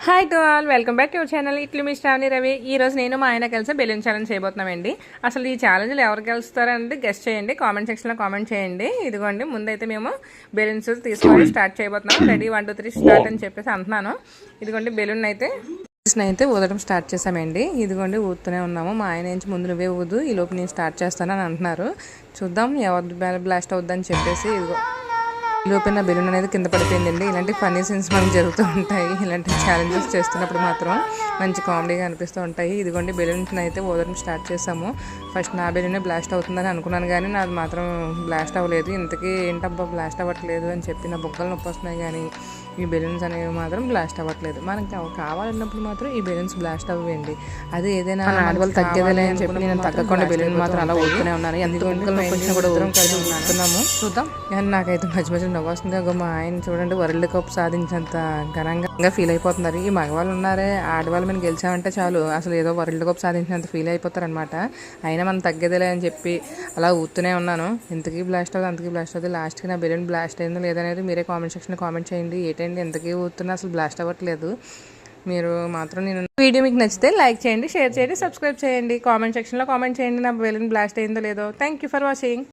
Hi to all, welcome back to your channel. ఇట్లు మీ శ్రావణి రవి. ఈ రోజు నేను మా ఆయన కలిసి బెలూన్ ఛాలెంజ్ చేయబోతున్నామండి. అసలు ఈ ఛాలెంజ్లో ఎవరు గెలుస్తారంటే గెస్ట్ చేయండి, కామెంట్ సెక్షన్లో కామెంట్ చేయండి. ఇదిగోండి, ముందైతే మేము బెలూన్స్ తీసుకొని స్టార్ట్ చేయబోతున్నాం. రెడీ 1 2 3 స్టార్ట్ అని చెప్పేసి అంటున్నాను. ఇదిగోండి, బెలూన్ అయితే ఊదడం స్టార్ట్ చేసామండి. ఇదిగోండి, ఊదుతూనే ఉన్నాము. మా ఆయన నుంచి ముందు నువ్వే ఊదు, ఈ లోపు నేను స్టార్ట్ చేస్తానని అంటున్నారు. చూద్దాం ఎవరు బ్లాస్ట్ అవుద్దని చెప్పేసి. ఇదిగో లోపల నా బెలూన్ అనేది కింద పడిపోయిందండి. ఇలాంటి ఫన్నీ సీన్స్ మనకు జరుగుతూ ఉంటాయి. ఇలాంటి ఛాలెంజెస్ చేస్తున్నప్పుడు మాత్రం మంచి కామెడీగా అనిపిస్తూ ఉంటాయి. ఇదిగోండి, బెలూన్స్ అయితే ఊదడం స్టార్ట్ చేసాము. ఫస్ట్ నా బెలూనే బ్లాస్ట్ అవుతుందని అనుకున్నాను, కానీ నాది మాత్రం బ్లాస్ట్ అవ్వలేదు. ఇంతకీ ఏంటబ్బా బ్లాస్ట్ అవ్వట్లేదు అని చెప్పి నా బొగ్గలు నొప్పి వస్తున్నాయి, కానీ ఈ బెలూన్స్ అనేవి మాత్రం బ్లాస్ట్ అవ్వట్లేదు. మనకి కావాలన్నప్పుడు మాత్రం ఈ బెలూన్స్ బ్లాస్ట్ అవ్వండి. అది ఏదైనా ఆడవాళ్ళు తగ్గేదలే అని చెప్పి నేను తగ్గకుండా బెలూన్ మాత్రం అలా ఊరుతూనే ఉన్నాను. ఎందుకంటే కూడా ఊరుతున్నాము. చూద్దాం. కానీ నాకైతే మధ్య మధ్యలో నవ్వు వస్తుంది. మా ఆయన చూడండి, వరల్డ్ కప్ సాధించినంత ఘనంగా ఫీల్ అయిపోతున్నారు. ఈ మగవాళ్ళు ఉన్నారే, ఆడవాళ్ళు మనం గెలిచామంటే చాలు అసలు ఏదో వరల్డ్ కప్ సాధించినంత ఫీల్ అయిపోతారు అనమాట. అయినా మనం తగ్గేదలే అని చెప్పి అలా ఊరుతూనే ఉన్నాను. ఇంతకీ బ్లాస్ట్ అవుతుంది, అంతకీ బ్లాస్ట్ అవుతుంది. లాస్ట్కి నా బెలూన్ బ్లాస్ట్ అయిందో లేదనేది మీరే కామెంట్ సెక్షన్లో కామెంట్ చేయండి. ఏంటండి ఎంతకీ ఊరుతున్నా అసలు బ్లాస్ట్ అవ్వట్లేదు. మీరు మాత్రం నేను వీడియో మీకు నచ్చితే లైక్ చేయండి, షేర్ చేయండి, సబ్స్క్రైబ్ చేయండి, కామెంట్ సెక్షన్లో కామెంట్ చేయండి నా బెలూన్ బ్లాస్ట్ అయిందో లేదో. Thank you for watching.